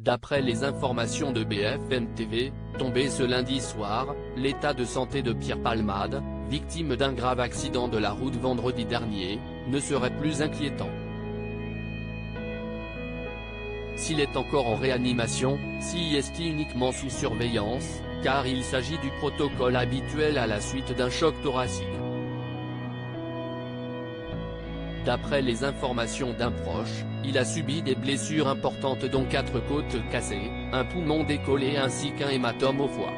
D'après les informations de BFM TV, tombé ce lundi soir, l'état de santé de Pierre Palmade, victime d'un grave accident de la route vendredi dernier, ne serait plus inquiétant. S'il est encore en réanimation, s'il est uniquement sous surveillance, car il s'agit du protocole habituel à la suite d'un choc thoracique. D'après les informations d'un proche, il a subi des blessures importantes dont 4 côtes cassées, un poumon décollé ainsi qu'un hématome au foie.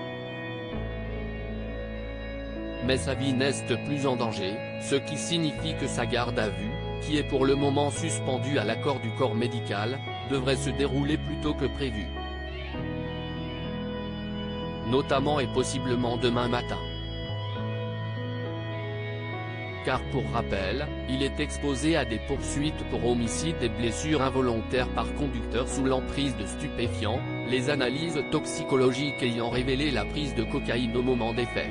Mais sa vie n'est plus en danger, ce qui signifie que sa garde à vue, qui est pour le moment suspendue à l'accord du corps médical, devrait se dérouler plus tôt que prévu. Notamment et possiblement demain matin. Car pour rappel, il est exposé à des poursuites pour homicide et blessures involontaires par conducteur sous l'emprise de stupéfiants, les analyses toxicologiques ayant révélé la prise de cocaïne au moment des faits.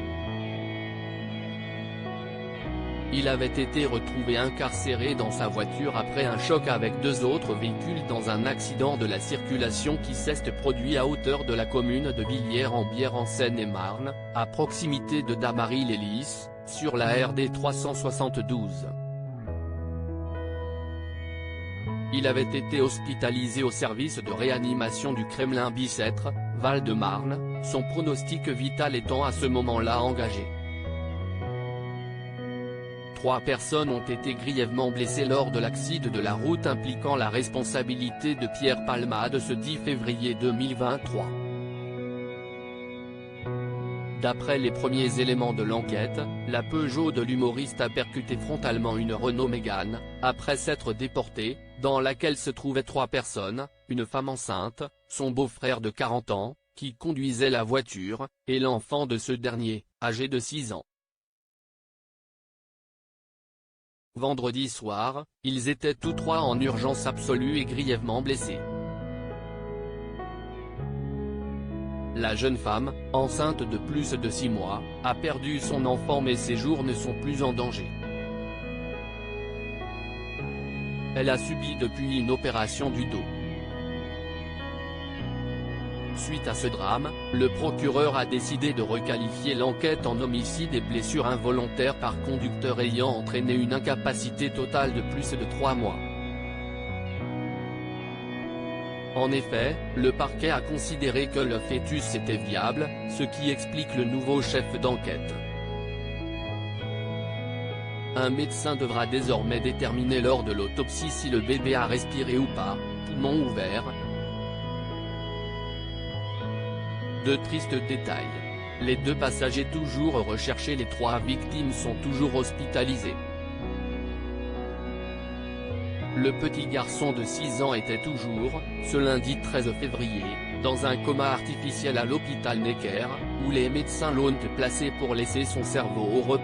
Il avait été retrouvé incarcéré dans sa voiture après un choc avec 2 autres véhicules dans un accident de la circulation qui s'est produit à hauteur de la commune de Villiers-en-Bière en Seine-et-Marne, à proximité de Damary-les-Lys, sur la RD 372. Il avait été hospitalisé au service de réanimation du Kremlin-Bicêtre, Val-de-Marne, son pronostic vital étant à ce moment-là engagé. 3 personnes ont été grièvement blessées lors de l'accident de la route impliquant la responsabilité de Pierre Palmade ce 10 février 2023. D'après les premiers éléments de l'enquête, la Peugeot de l'humoriste a percuté frontalement une Renault Mégane, après s'être déportée, dans laquelle se trouvaient 3 personnes, une femme enceinte, son beau-frère de 40 ans, qui conduisait la voiture, et l'enfant de ce dernier, âgé de 6 ans. Vendredi soir, ils étaient tous 3 en urgence absolue et grièvement blessés. La jeune femme, enceinte de plus de 6 mois, a perdu son enfant mais ses jours ne sont plus en danger. Elle a subi depuis une opération du dos. Suite à ce drame, le procureur a décidé de requalifier l'enquête en homicide et blessures involontaires par conducteur ayant entraîné une incapacité totale de plus de 3 mois. En effet, le parquet a considéré que le fœtus était viable, ce qui explique le nouveau chef d'enquête. Un médecin devra désormais déterminer lors de l'autopsie si le bébé a respiré ou pas, poumon ouvert. De tristes détails. Les 2 passagers toujours recherchés, les 3 victimes sont toujours hospitalisés. Le petit garçon de 6 ans était toujours, ce lundi 13 février, dans un coma artificiel à l'hôpital Necker, où les médecins l'ont placé pour laisser son cerveau au repos.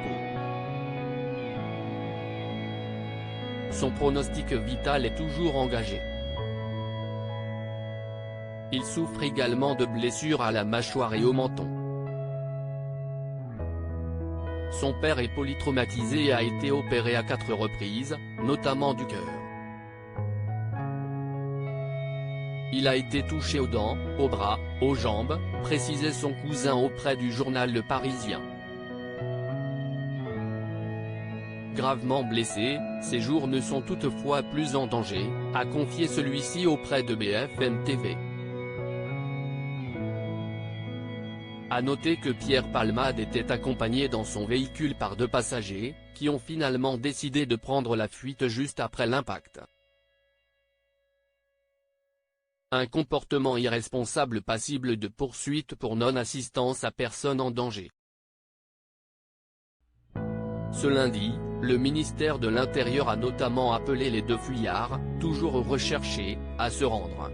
Son pronostic vital est toujours engagé. Il souffre également de blessures à la mâchoire et au menton. Son père est polytraumatisé et a été opéré à 4 reprises, notamment du cœur. Il a été touché aux dents, aux bras, aux jambes, précisait son cousin auprès du journal Le Parisien. Gravement blessé, ses jours ne sont toutefois plus en danger, a confié celui-ci auprès de BFM TV. A noter que Pierre Palmade était accompagné dans son véhicule par 2 passagers, qui ont finalement décidé de prendre la fuite juste après l'impact. Un comportement irresponsable passible de poursuite pour non-assistance à personne en danger. Ce lundi, le ministère de l'Intérieur a notamment appelé les 2 fuyards, toujours recherchés, à se rendre.